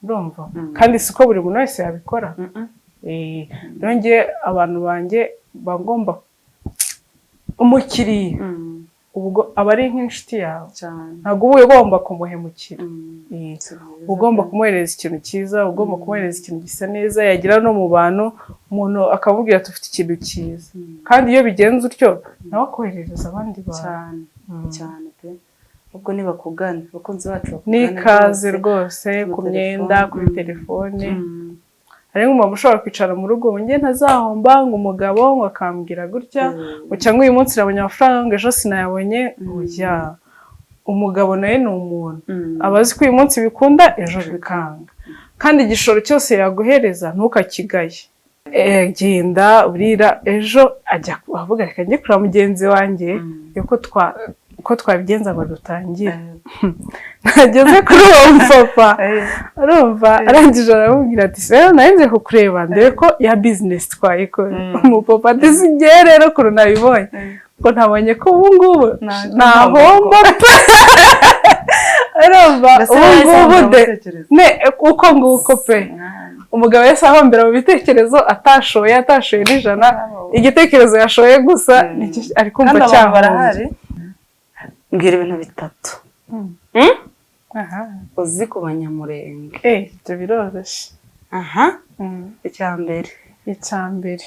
urumva kandi siko buri muntu wese yabikora nongeye abantu banjye bagomba umukiriya ubwo aba ari nk'inshuti yawe ntabwo uba ugomba kumuhemukira ugomba kumuhereza ikintu cyiza ugomba kumuhereza ikintu gisa neza yagira no mu bantu umuntu akamubwira ati ufite ikintu cyiza kandi iyo bigenze utyo nawe akoherereza abandi bantu cyane pe ubwo nibakugana abakunzi bacu n'ikaze rwose ku myenda kuri telefone hari nk'umuntu ushobora kwicara mu rugo ngo njye ntazahomba ngo umugabo ngo akambwira gutya ngo cyangwa uyu munsi nabonye amafaranga ngo ejo sinayabonye oya umugabo nawe ni umuntu aba azi ko uyu munsi bikunda ejo bikanga kandi igishoro cyose yaguhereza ntukakigaye genda urira ejo ajya avuga reka njye kureba mugenzi wanjye uko twabigenza ngo dutangire nageze kuri uwo mupapa arumva arangije aramubwira ati rero narinze kukureba ndebe ko ya bizinesi twayikora umupapa ati singiye rero ukuntu nabibonye ngo ntabonye ko ubu ngubu ntahomba pe arumva ubu ngubu de uko nguko pe umugabo wese ahombera mu bitekerezo atashoye n'ijana igitekerezo yashoye gusa ari kumva cyahombye mbwira ibintu bitatu uzi ku Banyamurenge ibyo biroroshye icyambere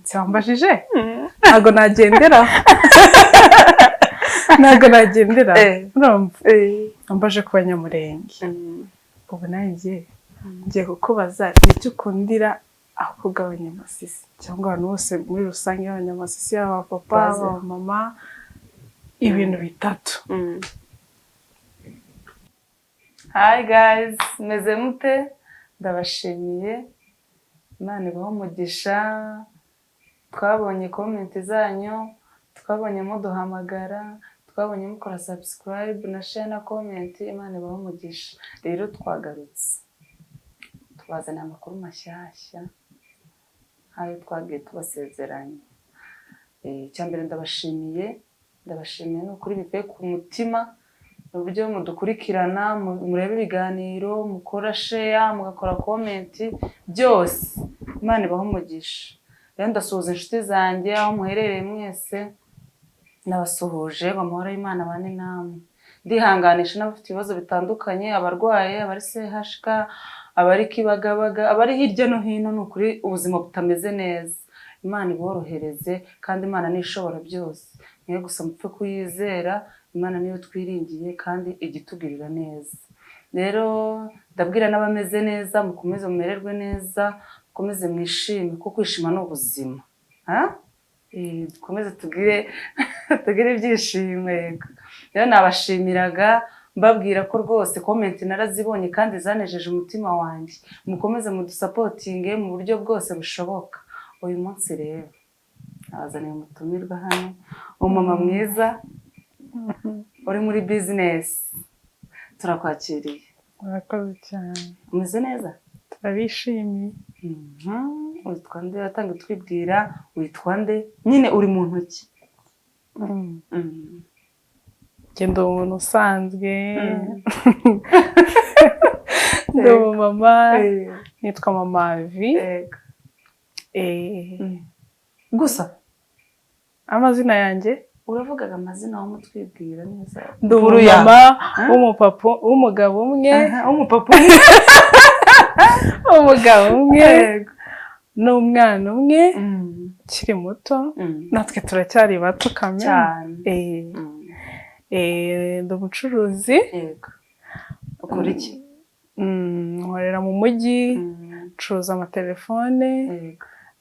cyambajije ntabwo nagendera urumva ambaje ku Banyamurenge ubu nanjye ngiye kukubaza nicyo ukundira aho kugabanya amasisi cyangwa abantu bose muri rusange y'abanyamasisi y'abapapa abamama ibintu bitatu Hi guys meze mute ndabashimiye Imana ibaho umugisha twabonye comment zanyu twabonye muduhamagara twabonye mukora subscribe na share na comment Imana ibaho umugisha rero twagarutse tubazana amakuru mashyashya hayo twagiye tubasezeranye cyambere ndabashimiye n'ukuri bivuye ku mutima uburyo mudukurikirana murebe ibiganiro mukora share mugakora comment byose Imana ibaho umugisha rero ndasuhuza inshuti zanjye aho muherereye mwese nabasuhuje ngo amahoro y'Imana bane namwe ndihanganisha n'abafite ibibazo bitandukanye abarwaye abari CHK abari Kibagabaga abari hirya no hino n'ukuri ubuzima butameze neza Imana iborohereze kandi Imana nishobora byose niyo gusa mupfe kuyizera Imana niyo twiringiye kandi igitugirira neza rero ndabwira n'abameze neza mukomeze mumererwe neza mukomeze mwishime kuko kwishima ni ubuzima dukomeze tugire ibyishimo rero nabashimiraga mbabwira ko rwose comment narazibonye kandi zanejeje umutima wanjye mukomeze mudusapotinge mu buryo bwose bushoboka uyu munsi rero azaniye umutumirwa hano umama mwiza uri muri business turakwakiriye murakoze cyane umeze neza turabishimiye witwa nde atanga twibwira witwa nde nyine uri mu ntoki genda umuntu usanzwe ndi umumama nitwa mama Vi gusa amazina yanjye uravugaga amazina wo mutwibwira neza ndi umumama w'umupapa w'umugabo umwe umugabo umwe n'umwana umwe ukiri muto natwe turacyari bato kamere ndi umucuruzi ukora iki nkorera mu mujyi ncuruza amatelefone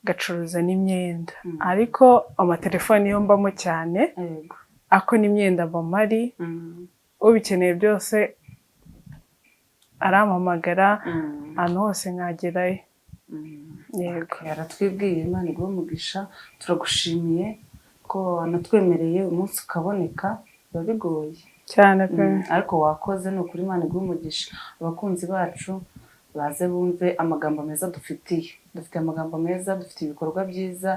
gacuruza n'imyenda ariko amatelefone yo mbamo cyane ako n'imyenda mbamari ubikeneye byose arampamagara ahantu hose nkagerayo yego yaratwibwiye Imana iguhe umugisha turagushimiye ko wanatwemereye umunsi ukaboneka biba bigoye cyane pe ariko wakoze ni ukuri Imana iguhe umugisha abakunzi bacu baze bumve amagambo meza dufite amagambo meza dufite ibikorwa byiza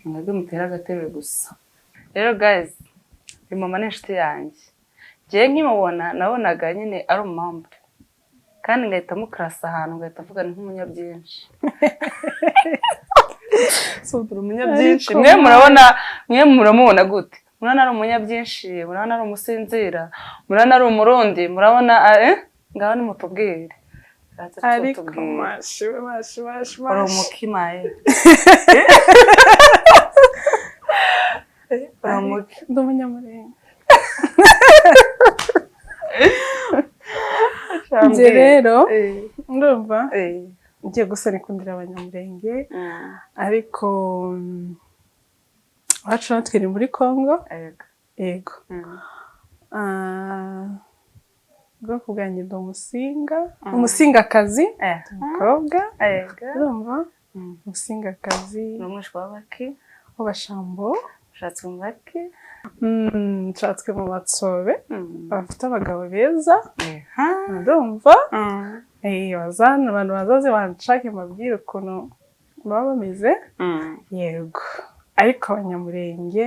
mwebwe mutera agatebe gusa rero guys uyu mama ni inshuti yanjye ngiye nkimubona nabonaga nyine ari umumambre kandi ngahita mukarasa ahantu ngahita mvuga ni nk'umunyabyinshi. Sudura umunyabyishi. Mwe muramubona gute? Murabona ari umunyabyishi, murabona ari umusinzira, murabona ari umurundi, murabona ngaho nimutubwire. Ariko mashi. Uri umukimaye. Ndi umunyamurenge. Njye rero ndumva ngiye gusa nikundira abanyamurenge ariko iwacu natwe ni muri Congo. Yego. Ubwoko bwanjye ndi umusingakazi, umukobwa, urumva umusingakazi n'umwishwa w'abaki w'abashambo, ushatswe mu baki, nshatswe mu batsobe bafite abagabo beza, urumva abantu bazaze banshake mbabwire ukuntu baba bameze. Yego, ariko abanyamurenge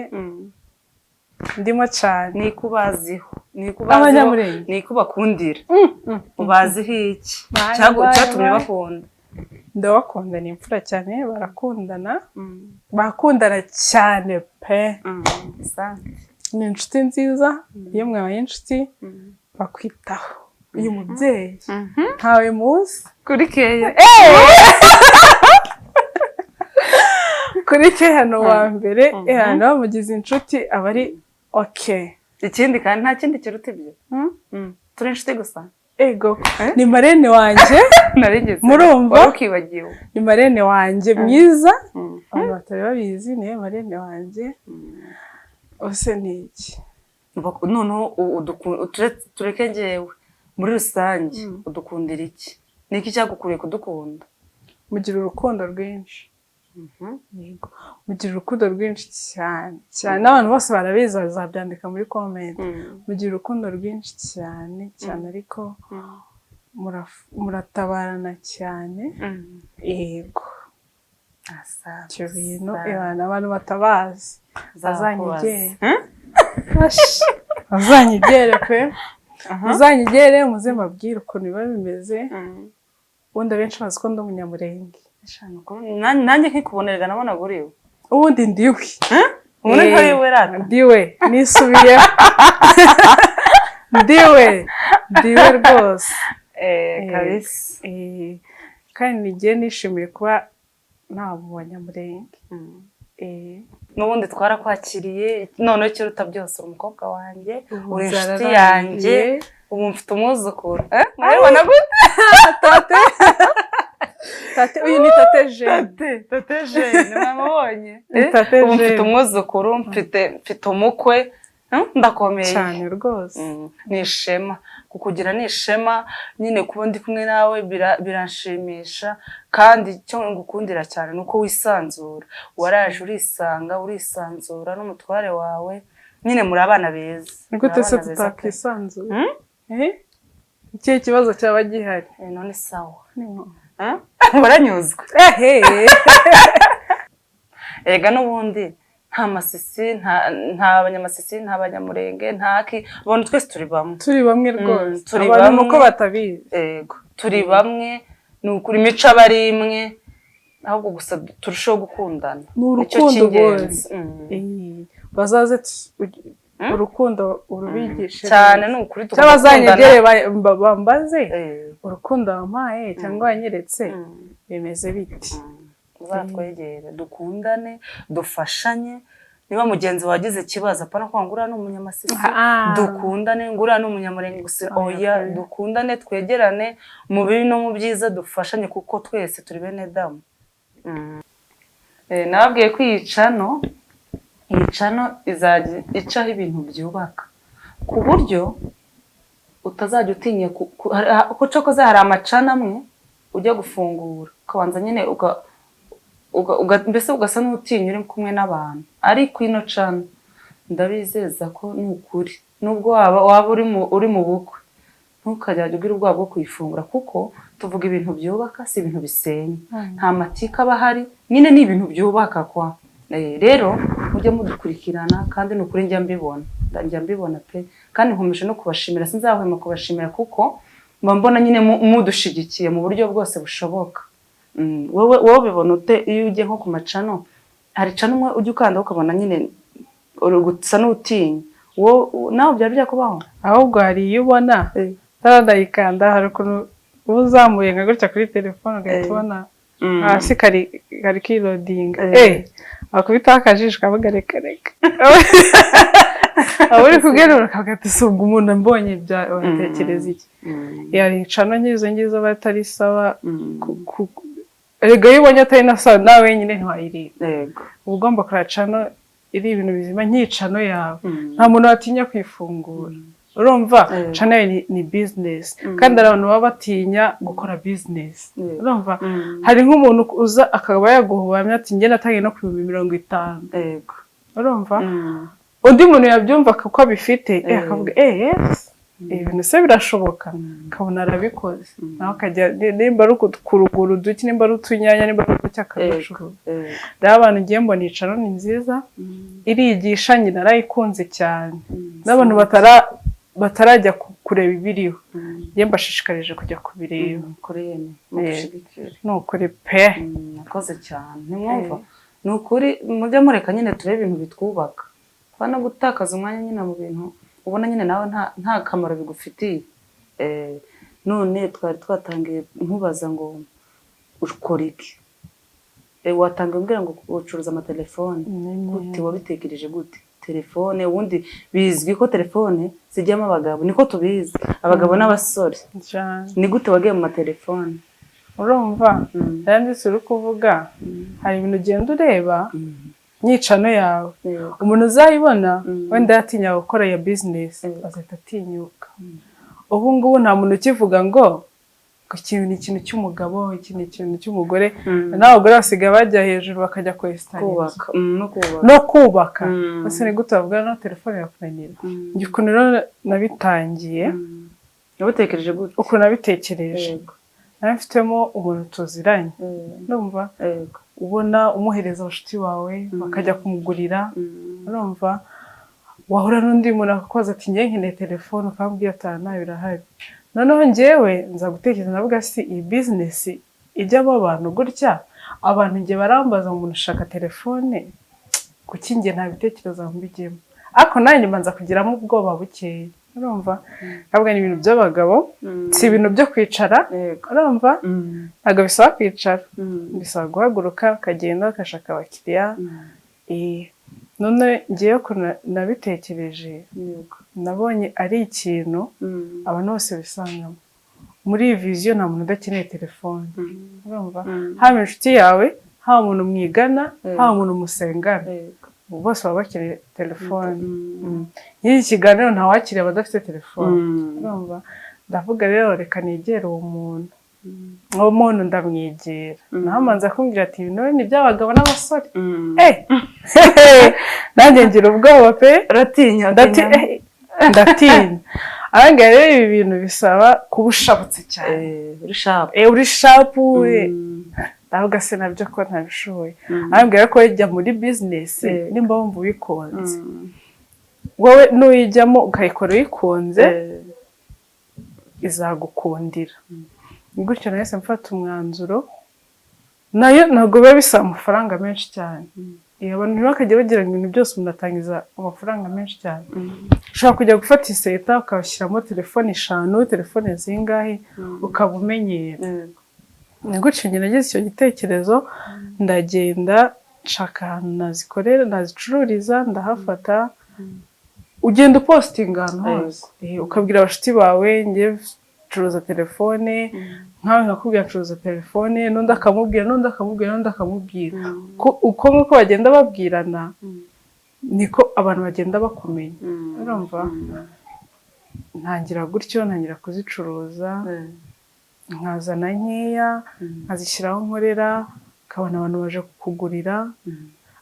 ndimo cyane. Niko ubaziho, abanyamurenge niko bakundira. Ubaziho iki cyatumye bakunda? Ndabakunda, ni imfura cyane, barakundana cyane pe. Ni inshuti nziza, iyo mwabaye inshuti bakwitaho. Uyu mubyeyi ntawe muzi kuri Keya. Kuri Keya ni uwa mbere, hano bamugize inshuti aba ari okay. Ikindi kandi nta kindi kiruta ibyo. Turi inshuti gusa. Ego, ni marene wanjye. Murumva? Ukibagiwe. Ni marene wanjye mwiza. Abantu batari babizi ni marene wanjye. Ose ni iki? Noneho tureke njyewe muri rusange udukundira iki? Ni iki cyagukuriye kudukunda? Mugira urukundo rwinshi. Yego, mugira urukundo rwinshi cyane cyane, n'abantu bose barabizi bazabyandika muri comment. Mugira urukundo rwinshi cyane cyane, ariko muratabarana cyane. Yego, icyo bintu abantu batabazi bazanyigere pe, muzanyigere muze mbabwire ukuntu biba bimeze. Ubundi abenshi bazi ko ndi umunyamurenge. Nanjye nkikubonerega nabona guriwe. Ubundi ndiwe. Ubundi ntariwe rata. Ndiwe, nisubiyeho. Ndiwe rwose. Kabisa. Kandi nigiye nishimiye kuba nta mu banyamurenge. N'ubundi twarakwakiriye, noneho ikiruta byose uri umukobwa wanjye, uri inshuti yanjye, ubu mfite umwuzukuru. Murabona gute? Tate, uyu ni Tate Jane. Tate Jane, mwamubonye? Ubu mfite umwuzukuru, mfite umukwe, ndakomeye cyane rwose. Ni ishema, kukugira ni ishema, nyine kuba ndi kumwe nawe biranshimisha, kandi icyo ngukundira cyane nuko wisanzura. Waraje urisanzura n'umutware wawe, nyine muri abana beza. Gute se tutakwisanzura? Ikihe kibazo cyaba gihari? None sawa. Baranyuzwe. Ega n'ubundi nta masisi, nta banyamasisi, nta banyamurenge, ntaki, abantu twese turi bamwe. Turi bamwe rwose. Abantu nuko batabizi. Yego, turi bamwe, ni ukuri imico aba ari imwe, ahubwo gusa turushaho gukundana. Ni urukundo rwose. Bazaze urukundo urubigishe cyane, ni ukuri tukundana. Bambaze urukundo wampaye cyangwa wanyeretse bimeze biti. Uzatwegere dukundane, dufashanye. Niba mugenzi wagize ikibazo apana kwa ngura n'umunyamasisi, dukundane, ngura n'umunyamurenge gusa, oya dukundane, twegerane mu bibi no mu byiza, dufashanye kuko twese turi bene damu. Nababwiye ko iyi cano izajya icaho ibintu byubaka, ku buryo utazajya utinya kuko cokoze hari amacana amwe ujya gufungura ukabanza nyine mbese ugasa n'utinya uri kumwe n'abantu, ariko ino cana ndabizeza ko ni ukuri, nubwo waba uri mu bukwe ntukajya ugira ubwoba bwo kuyifungura, kuko tuvuga ibintu byubaka, si ibintu bisenya. Nta matika aba ahari, nyine ni ibintu byubaka kwa. Rero mujye mudukurikirana, kandi ni ukuri njya mbibona pe, kandi nkomeje no kubashimira, sinzahwema kubashimira kuko mba mbona nyine mudushigikiye mu buryo bwose bushoboka. Wowe bibona ute iyo ugiye nko ku macano, hari cano umwe ujya ukanda ukabona nyine gusa n'utinya, nawe byari byakubaho? Ahubwo hari iyo ubona taradayikanda, hari ukuntu uba uzamuye nka gutya kuri telefone ugahita ubona hasi kari kirodinga, akubitaho akajisho kavuga reka aba uri kugerura kagati sunga umuntu mbonye watekereza iki. Yari cano ngizo batari sawa, erega iyo ubonye atari na sawa nawe wenyine ntiwayireba. Uba ugomba kureba cano iri ibintu bizima nk'icano yawe, nta muntu watinya kwifungura. Urumva cano ni business, kandi abantu baba batinya gukora business. Urumva hari nk'umuntu uza akaba yaguhubamya ati njye natangiye no ku 50,000. Urumva undi muntu yabyumva kuko abifite akavuga yes ibintu se birashoboka, kabona arabikoze nawe akajya nimba ari kuruguru duki, nimba ari utunyanya, nimba ari ucyakarushuru. Rero abantu ngiye mbona icano ni nziza, irigisha, nyine narayikunze cyane, n'abantu batarajya kureba ibiriho ngiye mbashishikarije kujya kubireba. Ni ukuri pe, nakoze cyane. Ntimwumva ni ukuri mujye mureka nyine turebe ibintu bitwubaka, no gutakaza umwanya nyine mu bintu ubona nyine nawe nta kamaro bigufitiye. None twari twatangiye nkubaza ngo ukora iki? Watangiye umbwira ngo ucuruza amatelefone, gute wabitekereje gute? Telefone ubundi bizwi ko telefone zijyamo abagabo, niko tubizi, abagabo n'abasore. Ni gute wagiye mu matelefone? Urumva kandi uri kuvuga hari ibintu ugenda ureba nyicano yawe, umuntu uzayibona wenda yatinya gukora ya business azahita atinyuka. Ubu ngubu nta muntu ukivuga ngo ikintu ni ikintu cy'umugabo, iki ni ikintu cy'umugore. N'abagore basigaye bajya hejuru bakajya kwesitariza no kubaka. Ese ni gute bavuga no telefone yakunanira? Njye ukuntu rero nabitangiye, nabitekereje gute? Ukuntu nabitekereje nari mfitemo umuntu tuziranye, ndumva ubona umuhereza abashuti bawe bakajya kumugurira. Urumva wahura n'undi muntu akakoza ati njye nkeneye telefone, ukambwira ati nta birahari. Noneho njyewe nza gutekereza navuga si iyi business ijyamo abantu gutya, abantu njye barambaza ngo umuntu ushaka telefone, kuki njye nta bitekerezo mbigemo. Ariko nanjye mbanza kugiramo ubwoba bukeya. Urumva kavuga ni ibintu by'abagabo, si ibintu byo kwicara. Urumva ntabwo bisaba kwicara, bisaba guhaguruka ukagenda ukashaka abakiriya. None ngiye ko nabitekereje, nabonye ari ikintu abantu bose bisangamo. Muri iyi viziyo nta muntu udakeneye telefone. Urumva haba inshuti yawe, haba umuntu mwigana, haba umuntu musengana, bose baba bakeneye telefone. Nk'iki kiganiro ntawakiriye abadafite telefone. Urumva ndavuga rero reka nigere uwo muntu, uwo muntu ndamwegera, naho manza kumbwira ati ibintu ni iby'abagabo n'abasore. Nanjye ngira ubwoba pe, ndatinya. Aranga rero ibi bintu bisaba kuba ushabutse cyane, uri shapu. Ndavuga se nabyo ko ntabishoboye. Arambwira ko yajya muri business nimba wumva ubikunze, wowe nuyijyamo ukayikora uyikunze izagukundira. Gutyo nahise mfata umwanzuro, nayo ntabwo biba bisaba amafaranga menshi cyane. Abantu ntibakajya bagira ngo ibintu byose umuntu atangiza amafaranga menshi cyane. Ushobora kujya gufata iseta ukabashyiramo telefone 5, telefone zingahe ukaba umenyera. Gutyo njye nagize icyo gitekerezo, ndagenda nshaka ahantu nazikorera, nazicururiza, ndahafata. Ugenda upostinga ahantu hose, ukabwira abashuti bawe njye curuza telefone, nkawe nkakubwira curuza telefone, n'undi akamubwira, n'undi akamubwira, n'undi akamubwira. Uko nk'uko bagenda babwirana niko abantu bagenda bakumenya. Urumva ntangira gutyo, ntangira kuzicuruza, nkazana nkeya, nkazishyiraho nkorera, ukabona abantu baje kukugurira.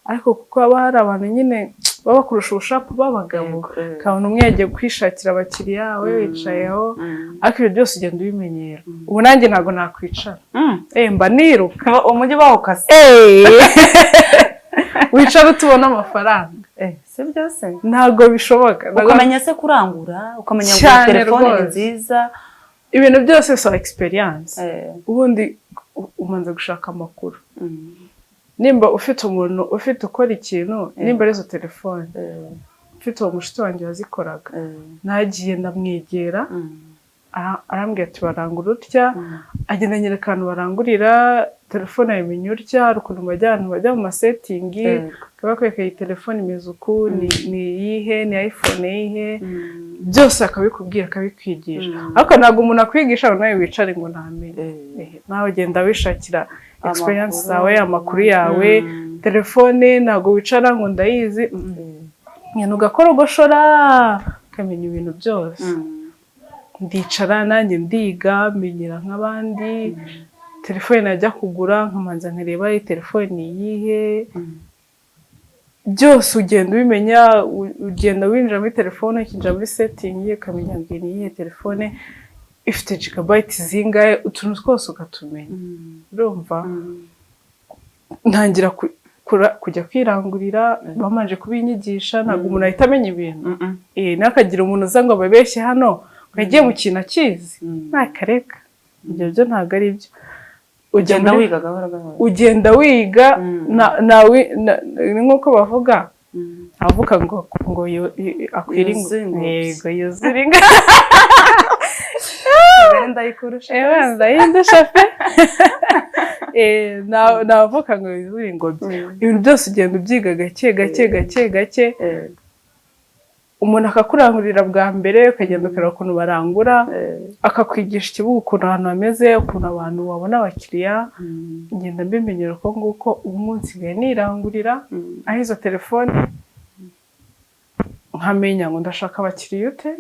Ariko kuko haba hari abantu nyine baba kurusha ubushapu b'abagabo, ukabona umwe yagiye kwishakira abakiriya, we wicayeho. Ariko ibyo byose ugenda ubimenyera. Ubu nanjye ntabwo nakwicara, mba niruka umujyi bawukase. Wicara utubona amafaranga, si byose ntabwo bishoboka. Ukamenya se kurangura, ukamenya ngo telefone ni nziza, ibintu byose so experience ubundi umanza gushaka amakuru nimba ufite umuntu ufite ukora ikintu nimba arizo telefone ufite uwo mushiti wanjye wazikoraga nagiye ndamwegera arambwira ati barangura utya agenda anyereka ahantu barangurira telefone ayimenya utya hari ukuntu bajya mu masetingi bakwereka iyi telefone imeze uku ni iyihe ni iPhone iyihe byose akabikubwira akabikwigisha ariko ntabwo umuntu akwigisha nawe wicare ngo ntamenye nawe ugenda wishakira experience zawe amakuru yawe telefone ntabwo wicara ngo ndayizi nyine ugakora ugoshora ukamenya ibintu byose ndicara nanjye ndiga menyera nk'abandi telefone najya kugura nkamanza nkareba iyi telefone iyihe byose ugenda ubimenya ugenda winjira muri telefone ukinjira muri setting ukamenya ngo ni iyihe telefone ifite gigabyte zingahe utuntu twose ugatumenya urumva ntangira kujya kwirangurira bamanje kubinyigisha ntabwo umuntu ahita amenya ibintu nakagira umuntu uza ngo babeshye hano ukagiye mu kintu akizi ntakareka ibyo byo ntabwo ari byo ugenda wiga nk'uko bavuga avuga ngo akwira yego yuzure inga ndayindusha pe navuga ngo yuzure ingobyi ibintu byose ugenda ubyiga gake umuntu akakurangurira bwa mbere ukagenda ukareba ukuntu barangura akakwigisha ikibuga ukuntu ahantu hameze ukuntu abantu wabona abakiriya ngenda mbimenyera uko nguko ubu munsi nsigaye nirangurira aho izo telefone nkamenya ngo ndashaka abakiriya ute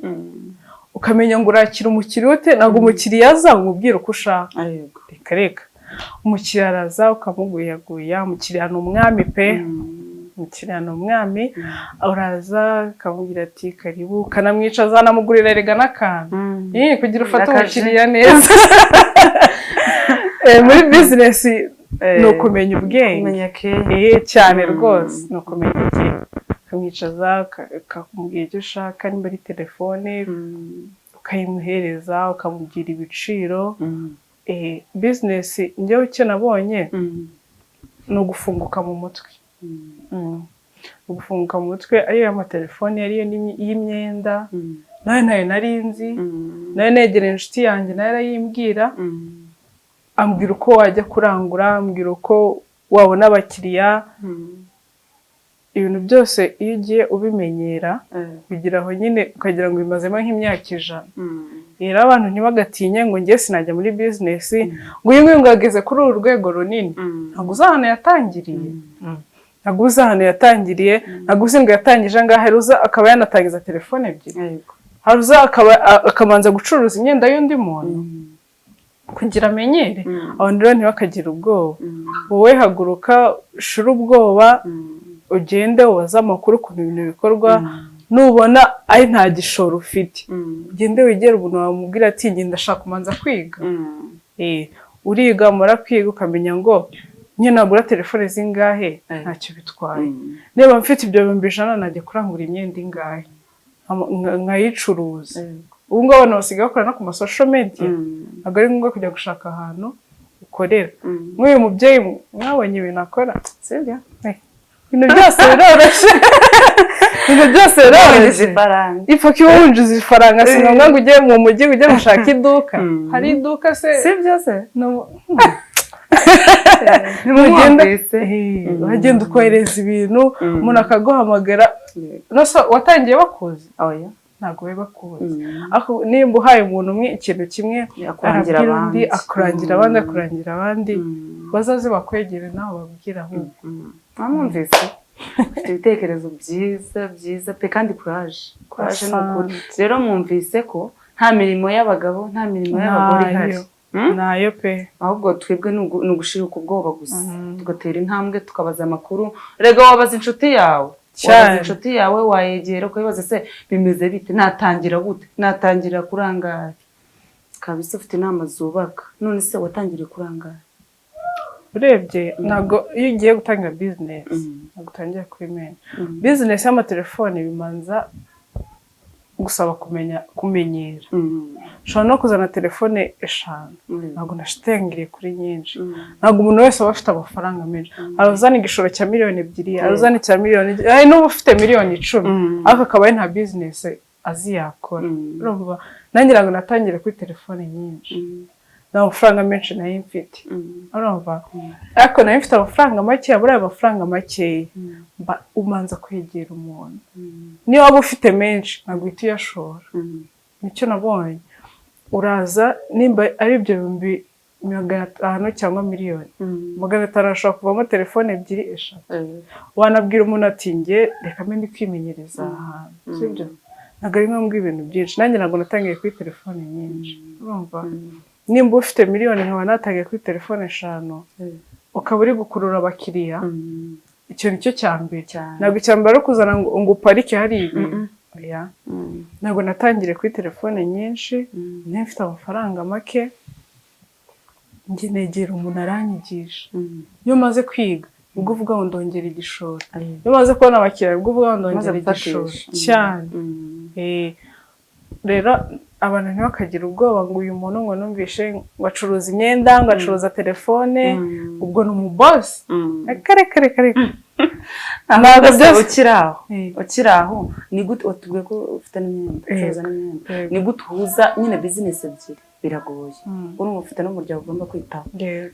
ukamenya ngo urakira umukiriya ute ntabwo umukiriya aza umubwira uko ushaka reka umukiriya araza ukamuguyaguya umukiriya ni umwami pe umukiriya ni umwami uraza akamubwira ati karibu ukanamwicaza anamugurira rega n'akantu kugira ufate umukiriya neza muri business ni ukumenya ubwenge cyane rwose ni ukumenya ubwenge ukamwicaza ukamubwira icyo ushaka nimba ari telefone ukayimuhereza ukamubwira ibiciro business njyewe icyo nabonye ni ugufunguka mu mutwe ugufunguka mu mutwe ariyo y'amatelefoni ariyo y'imyenda nayo nari nzi nayo negereye inshuti yanjye nayo arayimbwira ambwira uko wajya kurangura ambwira uko wabona abakiriya ibintu byose iyo ugiye ubimenyera bigiraho nyine ukagira ngo bimazemo nk'imyaka 100 rero abantu ntibagatinye ngo njye sinajya muri business ngo uyu nguyu ngageze kuri uru rwego runini ntabwo uzahana yatangiriye ntabwo uzahana yatangiriye ntabwo uzi ngo yatangije ngahe ruza akaba yanatangiza telefone ebyiri haruza akamanza gucuruza imyenda y'undi muntu kugira amenyere abantu rero ntibakagira ubwoba wowe haguruka shura ubwoba ugende ubaze amakuru ku bintu bikorwa nubona ari nta gishoro ufite ugende wegera umuntu wamubwira ati ngenda ndashaka kumanza kwiga uriga mara kwiga ukamenya ngo nyine nagura telefone zingahe ntacyo bitwaye niba mfite ibyo 100 najya kurangura imyenda ingahe nkayicuruza ubu ngo abantu basigaye bakora no ku social media ntabwo ari ngombwa kujya gushaka ahantu ukorera nk'uyu mubyeyi mwabonye ibintu akora sibyo ibintu byose biroroshye ibintu byose biroroshye ipfa ko wunjiza ifaranga si ngombwa ngo ujye mu mujyi ujye gushaka iduka hari iduka se sibyo se uragenda ukohereza ibintu umuntu akaguhamagara watangiye bakuzi ntabwo we bakuzi nimba uhaye umuntu umwe ikintu kimwe arabwira undi akurangira abandi bazaze bakwegere nawe babwira ahubwo mwamwumvise ibitekerezo byiza pe kandi courage ni ukuri rero mwumvise ko nta mirimo y'abagabo nta mirimo y'abagore ihari nayo pe ahubwo twebwe ni ugushirika ubwoba gusa tugatera intambwe tukabaza amakuru rega wabaza inshuti yawe inshuti yawe wayegera ukabibaza se bimeze bite natangira gute natangira kurangara kabisa ufite inama zubaka none se watangiriye kurangara urebye ntabwo iyo ugiye gutangira business ntabwo utangira kuri meni business y'amatelefone bimanza gusaba kumenyera. Ushobora no kuzana telefone 5 ntabwo nashitengiriye kuri nyinshi. Ntabwo umuntu wese aba afite amafaranga menshi. Aruzana igishoro cya miliyoni 2, aruzana icya miliyoni, ari n'ubu ufite miliyoni 10 ariko akaba ari nta business azi yakora. Urumva nanjye ntabwo natangire kuri telefone nyinshi. Nta mafaranga menshi nayo mfite. Urumva ariko nayo mfite amafaranga make, abura amafaranga make umanza kwegera umuntu. Niyo waba ufite menshi ntabwo uhita uyashora. Nicyo nabonye. Uraza nimba ari ibyo 500 cyangwa miliyoni 500 ashobora kuvamo telefone 2-3. Wanabwira umuntu ati nge reka mbe kwimenyereza ahantu, sibyo? Ntabwo ari ngombwa ibintu byinshi. Nanjye ntabwo natangiye kuri telefone nyinshi. Urumva nimba ufite miliyoni nkaba natangiye kuri telefone 5 ukaba uri gukurura abakiriya, icyo nicyo cya mbere. Ntabwo icya mbere ari kuzana ngo uparike hari ibi. Ntabwo natangire kuri telefone nyinshi, niba mfite amafaranga make njye negera umuntu aranyigisha. Iyo maze kwiga ubwo uvuga ngo ndongera igishoro, iyo maze kubona abakiriya ubwo uvuga ngo ndongera igishoro cyane. Rero abantu ntibakagira ubwoba ngo uyu muntu ngo numvishe ngo acuruza imyenda, ngo acuruza telefone, ubwo ni umubosi. Kare ntabwo byose ukiri aho ni gute watubwiye ko ufite n'imyenda, ucuruza n'imyenda, ni gute uhuza nyine business ebyiri? Biragoye. Urumva ufite n'umuryango ugomba kwitaho.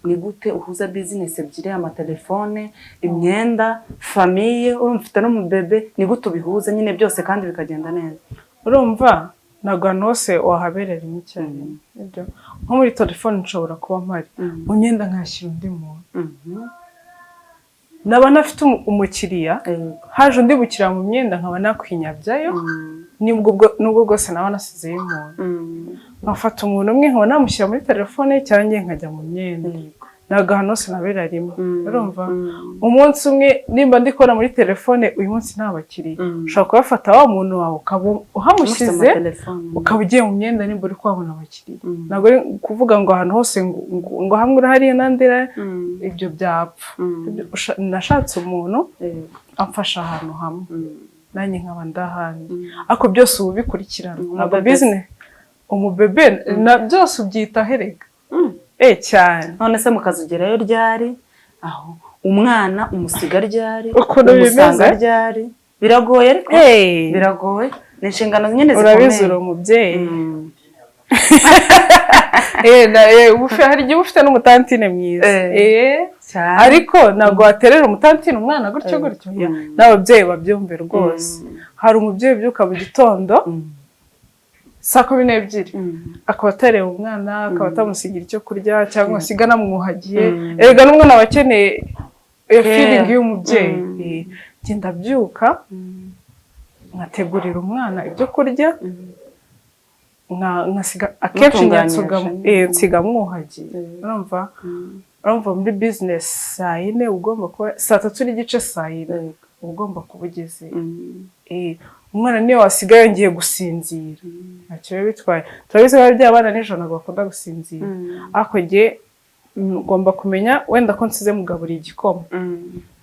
Ni gute uhuza business ebyiri, amatelefone, imyenda, famiye, urumva ufite n'umubebe, ni gute ubihuza nyine byose kandi bikagenda neza? Urumva ntabwo ahantu hose wahaberera rimwe cyane. Nko muri telefone nshobora kuba mpari, mu myenda nkashyira undi muntu. Naba nafite umukiriya, haje undi bukiriya mu myenda nkaba nakwinyabyayo, nubwo bwose naba nasizeyo umuntu. Nkafata umuntu umwe nkaba namushyira muri telefone cyangwa nkajya mu myenda. Ntabwo ahantu hose nabera rimwe. Urumva umunsi umwe nimba ndi kubona muri telefone uyu munsi nta bakiriya, ushobora kubafata wa muntu wawe ukaba uhamushyize ukaba ugiye mu myenda nimba uri kuhabona abakiriya. Ntabwo ari kuvuga ngo ahantu hose ngo hamwe urahariye nandira, ibyo byapfa. Nashatse umuntu amfasha ahantu hamwe, nanjye nkaba ndahandi, ariko byose ubu bikurikirana. Ntabwo business umubebe na byose ubyita herega. Cyane. None se mukazugerayo ryari? Aho umwana umusiga ryari? Umusanga ryari? Biragoye ariko biragoye. Ni inshingano nyine zikomeye. Urabizura umubyeyi. Hari igihe ufite n'umutantine mwiza. Ariko ntabwo waterera umutantine umwana gutyo. N'ababyeyi babyumve rwose. Hari umubyeyi ubyuka mu gitondo 12:00 akaba atareba umwana, akaba atamusigira icyo kurya cyangwa asiga namwuhagiye. Erega n'umwana aba akeneye iyo feeling y'umubyeyi. Genda byuka nkategurira umwana ibyo kurya, nkasiga akenshi nsiga mwuhagiye. Urumva muri business 4 ugomba kuba 3:30 4 ugomba kubugeze. Umwana niyo wasigaye ngiye gusinzira ntacyo bitwaye. Turabizi ko by'abana nijoro ntabwo bakunda gusinzira, ariko nge ngomba kumenya wenda ko nsize mugaburiye igikoma,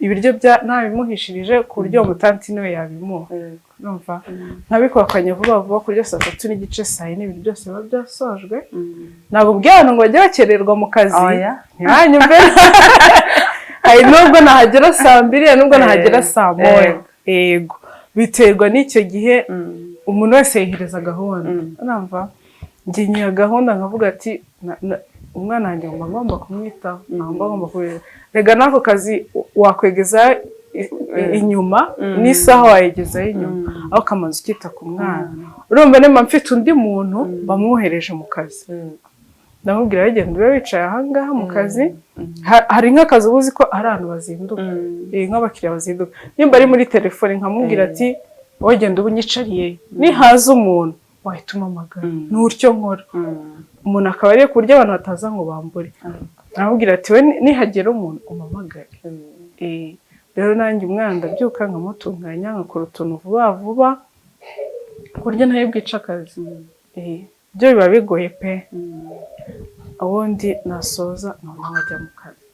ibiryo ntabimuhishirije ku buryo umutantine we yabimuha. Urumva nkabikokanye vuba kurya 3:30 4 ibintu byose biba byasojwe. Ntabwo by'abantu ngo bajye bakererwa mu kazi, ntibanyumve. Hari nubwo nahagera 2:00, nubwo nahagera 1:00. Yego biterwa n'icyo gihe umuntu wese yihereza gahunda. Urumva njye nyiha gahunda nkavuga ati umwana wanjye ngomba kumwitaho, ngomba rega n'ako kazi wakwegeza inyuma n'isaha wayegezaho inyuma, aho kamaze ukita ku mwana. Urumva niba mfite undi muntu bamwohereje mu kazi, ndamubwira bagenda ube wicaye ahangaha mu kazi. Hari nk'akazi ubuzi ko ari ahantu bazinduka, nk'abakiriya bazinduka. Nimba ari muri telefone nkamubwira ati wowe genda ubu nyicariye, nihaza umuntu wahita umamagara. Ni utyo nkora. Umuntu akaba ariyo ku buryo abantu bataza ngo bambure. Ndamubwira ati we nihagera umuntu umamagare. Rero nanjye umwana ndabyuka nkamutunganya, nkakora utuntu vuba ku buryo ntayo bwica akazi. Byo biba bigoye pe. Ubundi nasoza nkajya mu kazi.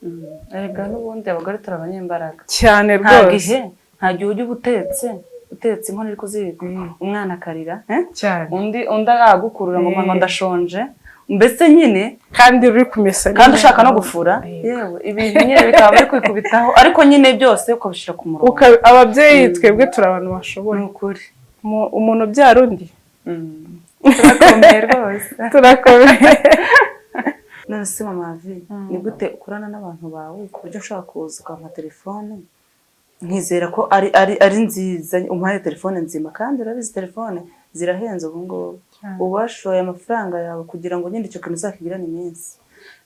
Erega n'ubundi abagore turabanyembaraga cyane rwose. Nta gihe ujya ubutetse utetse inkono iri kuziko umwana akarira cyane undi agagukurura ngo mama ndashonje mbese nyine kandi uri kumesa kandi ushaka no gufura yewe ibintu nyine bikaba bari kwikubitaho ariko nyine byose ukabishira ku murongo ababyeyi twebwe turi abantu bashoboye ukuri umuntu ubyara undi turakomeye rwose turakomeye none se mama vi ni gute ukorana n'abantu bawe ku buryo ushaka kuza ukampa telefone nkizera ko ari nziza umpaye telefone nzima kandi urabizi telefone zirahenze ubu ngubu ubashoye amafaranga yawe kugira ngo nyine icyo kintu uzakigirane iminsi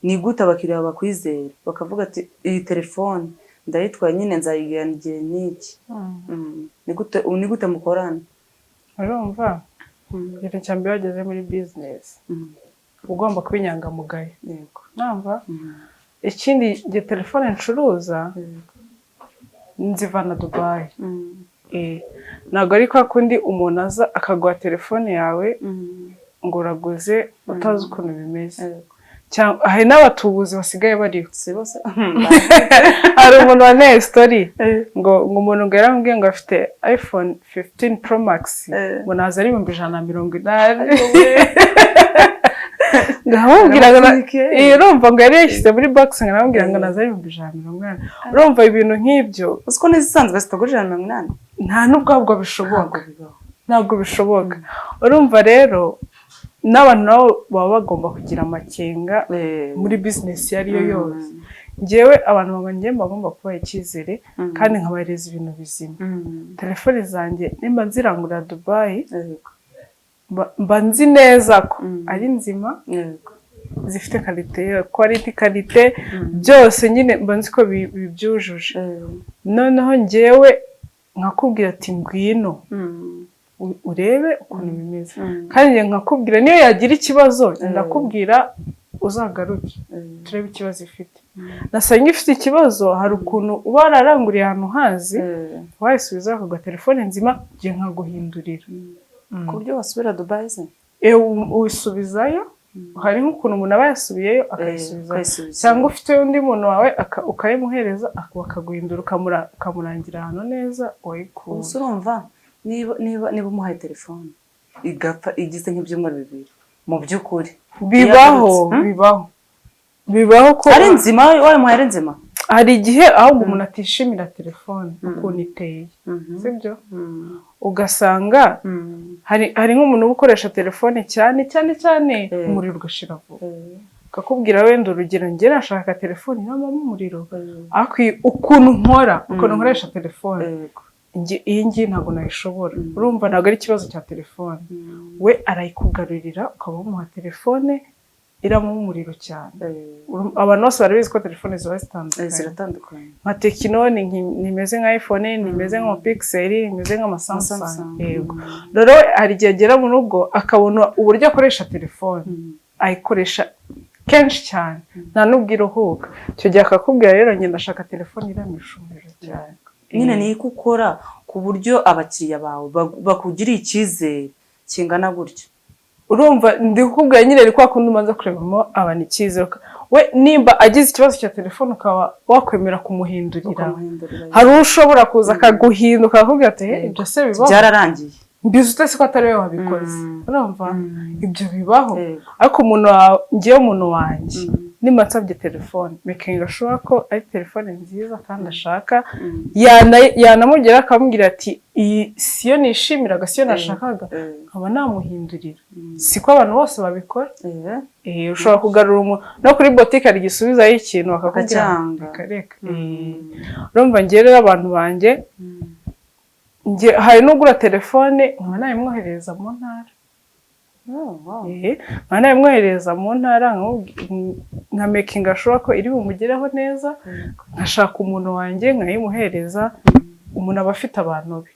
ni gute abakiriya bakwizera bakavuga ati iyi telefone ndayitwaye nyine nzayigirana igihe n'iki ni gute mukorana urumva ikintu cya mbere wageze muri bizinesi ugomba kuba inyangamugayo yego numva ikindi gihe telefone ncuruza nzivana Dubai ntabwo ari kwa kundi umuntu aza akaguha telefone yawe ngo uraguze utazi ukuntu bimeze hari n'abatubuzi basigaye bariho hari umuntu waneye story ngo umuntu ngo yaramubwiye ngo afite iPhone 15 Pro Max ngo naza ari 180 ndamubwiraga urumva ngo yari yashyize muri box nkamubwira ngo naza ari 180 urumva ibintu nk'ibyo uziko n'izisanzwe zitagurira 180 nta n'ubwo bishoboka ntabwo bishoboka urumva rero n'abantu nabo baba bagomba kugira amakenga muri business iyo ariyo yose njyewe abantu bagomba kubaha icyizere kandi nkabahereza ibintu bizima telefone zanjye nimba nzirangurira Dubai mba nzi neza ko ari nzima zifite quality byose nyine mba nzi ko bibyujuje noneho njyewe nkakubwira ati ngwino urebe ukuntu bimeze kandi nkakubwira niyo yagira ikibazo ndakubwira uzagaruke turebe ikibazo ifite nasanga ifite ikibazo hari ukuntu uba wararanguriye ahantu hazi wayisubiza ku telefone nzima ngiye nkaguhindurira ku buryo wasubira Dubai se usubizayo hari nk'ukuntu umuntu aba yasubiyeyo akayisubizayo cyangwa ufite undi muntu wawe ukayimuhereza bakaguhindura ukamurangira ahantu neza wayikuye gusa urumva niba umuhaye telefone igapfa igize nk'ibyumweru 2 mu by'ukuri bibaho ko ari nzima wayimuhaye ari nzima hari igihe ahubwo umuntu atishimira telefone ukuntu iteye sibyo ugasanga hari nk'umuntu uba ukoresha telefone cyane umuriro ugashira vuba akakubwira wenda urugero njye nashaka telefone iramo umuriro ukuntu nkoresha telefone iyi ngiyi ntabwo nayishobora urumva ntabwo ari ikibazo cya telefone we arayikugarurira ukaba umuha telefone iramo umuriro cyane abantu bose barabizi ko telefone ziba ziratandukanye nka Tecno nimeze nka iPhone nimeze nka Pixel nimeze nka Samsung yego rero hari igihe agera mu rugo akabona uburyo akoresha telefone ayikoresha kenshi cyane nta n'ubwira uhuka icyo gihe akakubwira rero ngenda ashaka telefone iramisha umuriro cyane nyine ni ko ukora ku buryo abakiriya bawe bakugiriye icyizere kingana gutyo urumva ndi kukubwira nyine ari kwa kundi umanza kurebamo abantu icyizere we nimba agize ikibazo cya telefone ukaba wakwemera kumuhindurira hari ushobora kuza akaguhinduka akakubwira ati ibyo se bibaho byararangiye mbizi utese ko atari we wabikoze urumva ibyo bibaho ariko ngewe umuntu wanjye nimba nsabye telefone mekinga ashobora ko ari telefone nziza kandi ashaka yanamugera akamubwira ati iyi siyo nishimiraga siyo nashakaga nkaba namuhindurira siko abantu bose babikora ushobora kugarura umuntu no kuri botike hari igisubizaho ikintu bakakubwira reka urumva ngewe rero abantu banjye hari n'ugura telefone nkaba nayimwohereza mu ntara nkaba nayimwohereza mu ntara nka mekinga ashobora ko iri bumugereho neza nkashaka umuntu wanjye nkayimuhereza umuntu aba afite abantu be